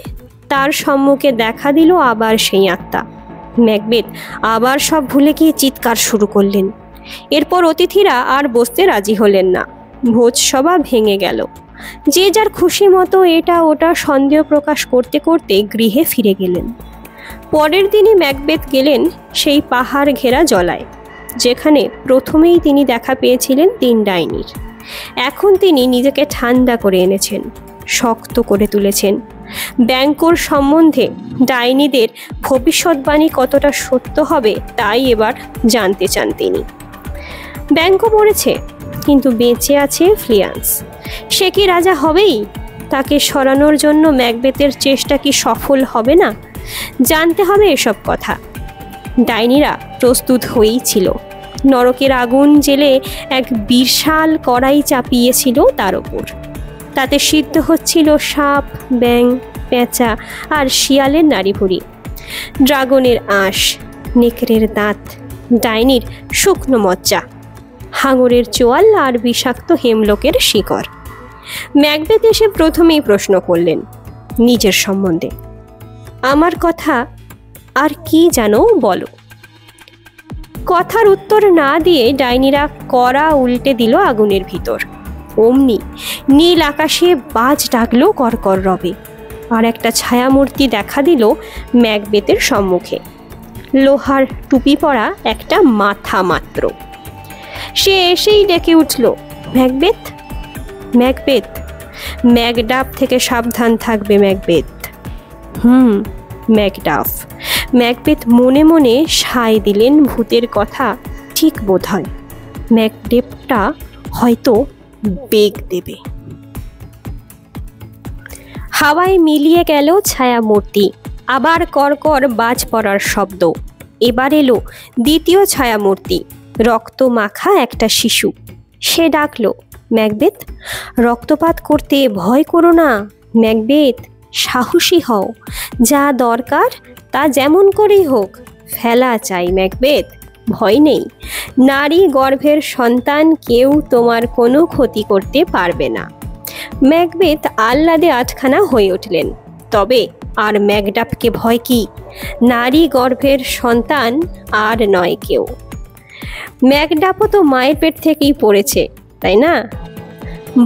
তার সম্মুখে দেখা দিল আবার সেই আত্মা। ম্যাকবেথ আবার সব ভুলে গিয়ে চিৎকার শুরু করলেন। এরপর অতিথিরা আর বসতে রাজি হলেন না। ভোজসভা ভেঙে গেল। যে যার খুশি মতো এটা ওটা সন্দেহ প্রকাশ করতে করতে গৃহে ফিরে গেলেন। পরের দিনই ম্যাকবেথ গেলেন সেই পাহাড় ঘেরা জলায়, যেখানে প্রথমেই তিনি দেখা পেয়েছিলেন 3 ডাইনির। এখন তিনি নিজেকে ঠান্ডা করে এনেছেন, শক্ত করে তুলেছেন। ব্যাঙ্কোর সম্বন্ধে ডাইনিদের ভবিষ্যৎবাণী কতটা সত্য হবে তাই এবার জানতে চান তিনি। ব্যাঙ্কো মরেছে, কিন্তু বেঁচে আছে ফ্লিয়ান্স। সে কি রাজা হবেই? তাকে সরানোর জন্য ম্যাকবেথের চেষ্টা কি সফল হবে না? জানতে হবে এসব কথা। ডাইনিরা প্রস্তুত হয়েই ছিল। নরকের আগুন জেলে এক বিশাল কড়াই চাপিয়েছিল তার ওপর। তাতে সিদ্ধ হচ্ছিল সাপ, ব্যাঙ, পেঁচা আর শিয়ালের নাড়িভুড়ি, ড্রাগনের আঁশ, নেকড়ের দাঁত, ডাইনির শুকনো মজ্জা, হাঙরের চোয়াল আর বিষাক্ত হেমলকের শিকড়। ম্যাকবেথ এসে প্রথমেই প্রশ্ন করলেন নিজের সম্বন্ধে। আমার কথা আর কি জানো বলো। কথার উত্তর না দিয়ে ডাইনিরা কড়া উল্টে দিল আগুনের ভিতর। অমনি নীল আকাশে বাজ ডাকলো করকর রবে, আর একটা ছায়ামূর্তি দেখা দিল ম্যাকবেথের সম্মুখে। লোহার টুপি পরা একটা মাথা মাত্র। সে এসেই ডেকে উঠল, ম্যাকবেথ, ম্যাকবেথ, ম্যাকডাফ থেকে সাবধান থাকবে ম্যাকবেথ। ম্যাকডাফ। ম্যাকবেথ মনে মনে সায় দিলেন, ভূতের কথা ঠিক বোধ হয়, ম্যাকডেপটা হয়তো বেগ দেবে। হাওয়ায় মিলিয়ে গেল ছায়ামূর্তি, আবার করকর বাজ পড়ার শব্দ। এবার এলো দ্বিতীয় ছায়ামূর্তি, রক্ত মাখা একটা শিশু। সে ডাকলো, ম্যাকবেথ, রক্তপাত করতে ভয় করো না ম্যাকবেথ, সাহসী হও, যা দরকার তা যেমন করেই হোক ফেলা চাই ম্যাকবেথ, ভয় নেই, নারী গর্ভের সন্তান কেউ তোমার কোনো ক্ষতি করতে পারবে না। ম্যাকবেথ আহ্লাদে আটখানা হয়ে উঠলেন। তবে আর ম্যাকডাফকে ভয় কি? নারী গর্ভের সন্তান আর নয় কেউ। ম্যাকডাফও তো মায়ের পেট থেকেই পড়েছে, তাই না?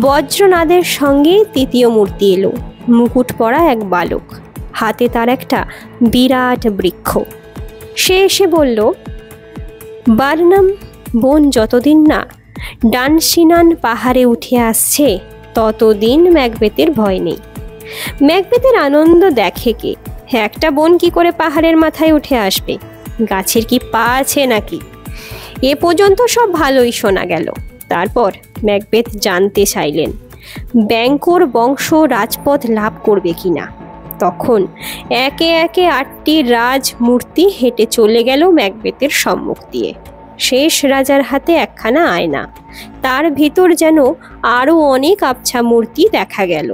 বজ্রনাদের সঙ্গে তৃতীয় মূর্তি এলো, মুকুট পরা এক বালক, হাতে তার একটা বিরাট বৃক্ষ। সে এসে বলল, বার্নাম বোন যতদিন না ডানসিনান পাহাড়ে উঠে আসছে ততদিন ম্যাকবেথের ভয় নেই। ম্যাকবেথের আনন্দ দেখে কে? একটা বোন কি করে পাহাড়ের মাথায় উঠে আসবে? গাছের কি পা আছে নাকি? এ পর্যন্ত সব ভালোই শোনা গেল। তারপর ম্যাকবেথ জানতে চাইলেন ব্যাংকোর বংশ রাজপথ লাভ করবে কিনা। তখন একে একে 8টি রাজমূর্তি হেঁটে চলে গেল ম্যাকবেথের সম্মুখ দিয়ে। শেষ রাজার হাতে একখানা আয়না, তার ভিতর যেন আরও অনেক আবছা মূর্তি দেখা গেল।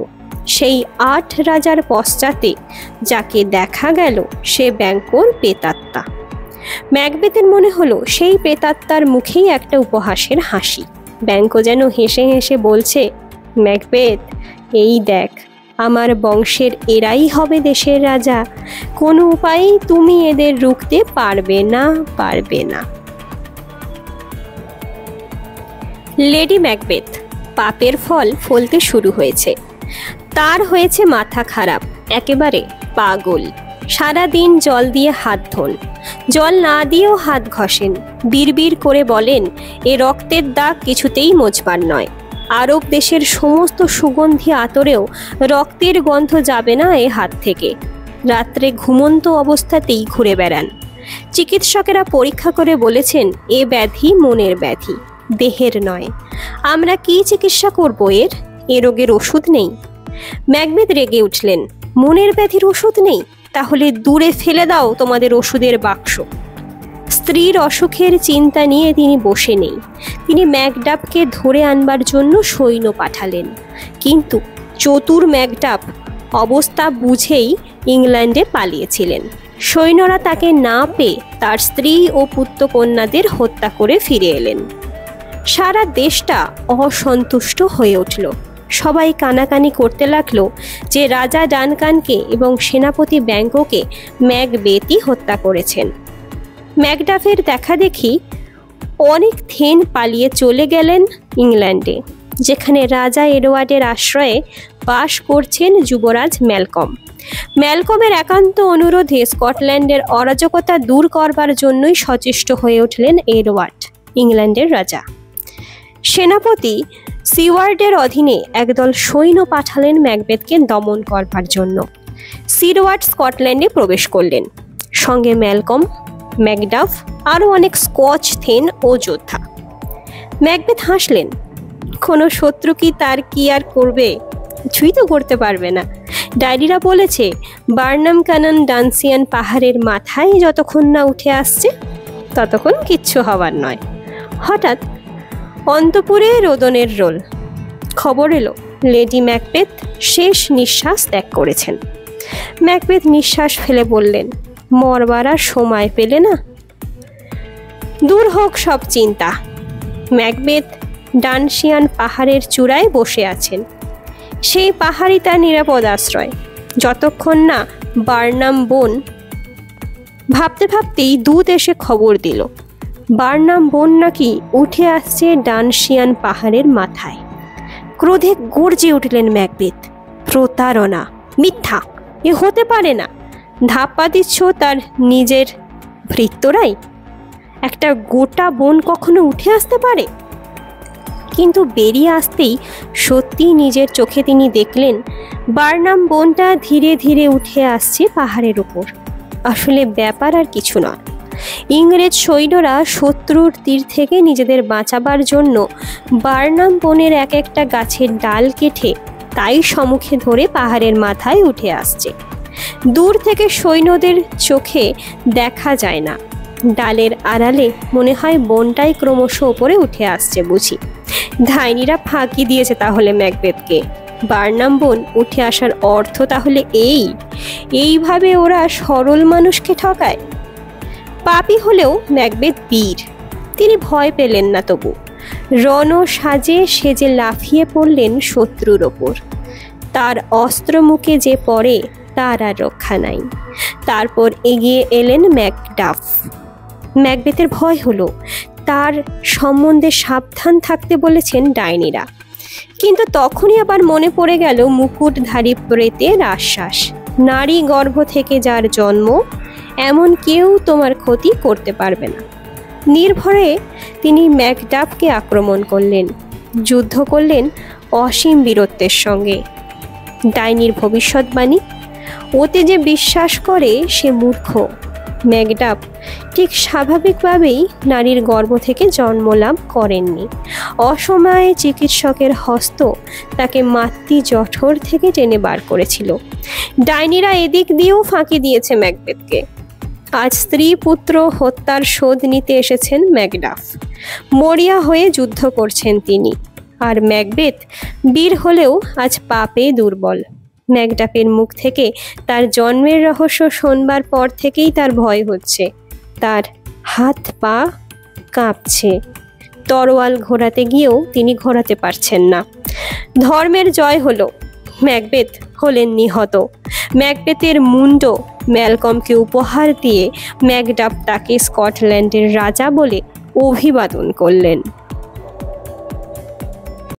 সেই 8 রাজার পশ্চাতে যাকে দেখা গেল সে ব্যাংকোর প্রেতাত্মা। ম্যাকবেথের মনে হলো সেই প্রেতাত্মার মুখেই একটা উপহাসের হাসি। ব্যাংকো যেন হেসে হেসে বলছে, ম্যাকবেথ, এই দেখ, আমার বংশের এরাই হবে দেশের রাজা, কোনো উপায়েই তুমি এদের রুখতে পারবে না, পারবে না। লেডি ম্যাকবেথ পাপের ফল ফলতে শুরু হয়েছে। তার হয়েছে মাথা খারাপ, একেবারে পাগল। সারাদিন জল দিয়ে হাত ধোন, জল না দিয়েও হাত ঘষেন, বিড়বিড় করে বলেন এ রক্তের দাগ কিছুতেই মোছবার নয়। আরব দেশের সমস্ত সুগন্ধি আতরেও রক্তের গন্ধ যাবে না এ হাত থেকে। রাত্রে ঘুমন্ত অবস্থাতেই ঘুরে বেড়ান। চিকিৎসকেরা পরীক্ষা করে বলেছেন এ ব্যাধি মনের ব্যাধি, দেহের নয়। আমরা কি চিকিৎসা করব এর? এ রোগের ওষুধ নেই। ম্যাকবেথ রেগে উঠলেন, মনের ব্যাধির ওষুধ নেই? তাহলে দূরে ফেলে দাও তোমাদের ওষুধের বাক্স। স্ত্রীর অসুখের চিন্তা নিয়ে তিনি বসে নেই। তিনি ম্যাকডাফকে ধরে আনবার জন্য সৈন্য পাঠালেন, কিন্তু চতুর ম্যাকডাফ অবস্থা বুঝেই ইংল্যান্ডে পালিয়েছিলেন। সৈন্যরা তাকে না পেয়ে তার স্ত্রী ও পুত্রকন্যাদের হত্যা করে ফিরে এলেন। সারা দেশটা অসন্তুষ্ট হয়ে উঠল। সবাই কানাকানি করতে লাগলো যে রাজা ডানকানকে এবং সেনাপতি ব্যাংকোকে ম্যাকবেথই হত্যা করেছেন। ম্যাকডাফের দেখা দেখি অনেক থেন পালিয়ে চলে গেলেন ইংল্যান্ডে, যেখানে রাজা এডওয়ার্ডের আশ্রয়ে বাস করছেন যুবরাজ ম্যালকম। ম্যালকমের একান্ত অনুরোধে স্কটল্যান্ডের অরাজকতা দূর করবার জন্যই সচেষ্ট হয়ে উঠলেন এডওয়ার্ড, ইংল্যান্ডের রাজা। সেনাপতি সিওয়ার্ডের অধীনে একদল সৈন্য পাঠালেন ম্যাকবেথকে দমন করবার জন্য। সিওয়ার্ড স্কটল্যান্ডে প্রবেশ করলেন, সঙ্গে ম্যালকম, ম্যাকডাফ, আরও অনেক স্কচ থেন ও যোদ্ধা। ম্যাকবেথ হাসলেন, কোনো শত্রু কি তার কি আর করবে? কিছুই তো করতে পারবে না। ডায়েরিরা বলেছে বার্নাম ক্যানন ডানসিয়ান পাহাড়ের মাথায় যতক্ষণ না উঠে আসছে ততক্ষণ কিচ্ছু হবার নয়। হঠাৎ অন্তপুরে রোদনের রোল। খবর এলো লেডি ম্যাকবেথ শেষ নিঃশ্বাস ত্যাগ করেছেন। ম্যাকবেথ নিঃশ্বাস ফেলে বললেন, মরবার আর সময় পেলে না। দূর হোক সব চিন্তা। ম্যাকবেথ ডানসিয়ান পাহাড়ের চূড়ায় বসে আছেন। সেই পাহাড়ই তার নিরাপদ আশ্রয়, যতক্ষণ না বার্নাম বোন। ভাবতে ভাবতেই দূত এসে খবর দিল বার্নাম বোন নাকি উঠে আসছে ডানসিয়ান পাহাড়ের মাথায়। ক্রোধে গর্জে উঠলেন ম্যাকবেথ, প্রতারণা, মিথ্যা, এ হতে পারে না। ধাপ্পা দিচ্ছ তার নিজের ভৃত্যরাই? একটা গোটা বোন কখনো উঠে আসতে পারে? কিন্তু বেরিয়ে আসতেই সত্যিই নিজের চোখে তিনি দেখলেন বার্নাম বনটা ধীরে ধীরে উঠে আসছে পাহাড়ের উপর। আসলে ব্যাপার আর কিছু নয়, ইংরেজ সৈন্যরা শত্রুর তীর থেকে নিজেদের বাঁচাবার জন্য বার্নাম বনের এক একটা গাছের ডাল কেটে তাই সম্মুখে ধরে পাহাড়ের মাথায় উঠে আসছে। দূর থেকে সৈন্যদের চোখে দেখা যায় না, ডালের আড়ালে মনে হয় বনটাই ক্রমশ ওপরে উঠে আসছে বুঝি। ডাইনিরা ফাঁকি দিয়েছে তাহলে ম্যাকবেথকে। বার্নাম বন উঠে আসার অর্থ তাহলে এইভাবে ওরা সরল মানুষকে ঠকায়। পাপী হলেও ম্যাকবেথ বীর, তিনি ভয় পেলেন না। তবু রণ সেজে লাফিয়ে পড়লেন শত্রুর ওপর। তার অস্ত্র মুখে যে পড়ে তার আর রক্ষা নাই। তারপর এগিয়ে এলেন ম্যাকডাফ। ম্যাকবেথের ভয় হলো, তার সম্বন্ধে সাবধান থাকতে বলেছেন ডাইনিরা। কিন্তু তখনই আবার মনে পড়ে গেল মুকুটধারী প্রেতের আশ্বাস, নারী গর্ভ থেকে যার জন্ম এমন কেউ তোমার ক্ষতি করতে পারবে না। নির্ভয়ে তিনি ম্যাকডাফকে আক্রমণ করলেন, যুদ্ধ করলেন অসীম বীরত্বের সঙ্গে। ডাইনির ভবিষ্যৎবাণী, ওতে যে বিশ্বাস করে সে মূর্খ। ম্যাকডাফ ঠিক স্বাভাবিকভাবেই নারীর গর্ভ থেকে জন্ম লাভ করেননি। অসময়ে চিকিৎসকের হস্ত তাকে মাতৃ জঠর থেকে টেনে বার করেছিল। ডাইনিরা এদিক দিয়েও ফাঁকি দিয়েছে ম্যাকবেথকে। আজ স্ত্রী পুত্র হত্যার শোধ নিতে এসেছেন ম্যাকডাফ। মরিয়া হয়ে যুদ্ধ করছেন তিনি। আর ম্যাকবেথ বীর হলেও আজ পাপে দুর্বল। ম্যাকডাফের মুখ থেকে তার জন্মের রহস্য শোনবার পর থেকেই তার ভয় হচ্ছে। তার হাত পা কাঁপছে। তরোয়াল ঘোরাতে গিয়েও তিনি ঘোরাতে পারছেন না। ধর্মের জয় হলো, ম্যাকবেথ হলেন নিহত। ম্যাকবেথের মুন্ড ম্যালকমকে উপহার দিয়ে ম্যাকডাফ তাকে স্কটল্যান্ডের রাজা বলে অভিবাদন করলেন।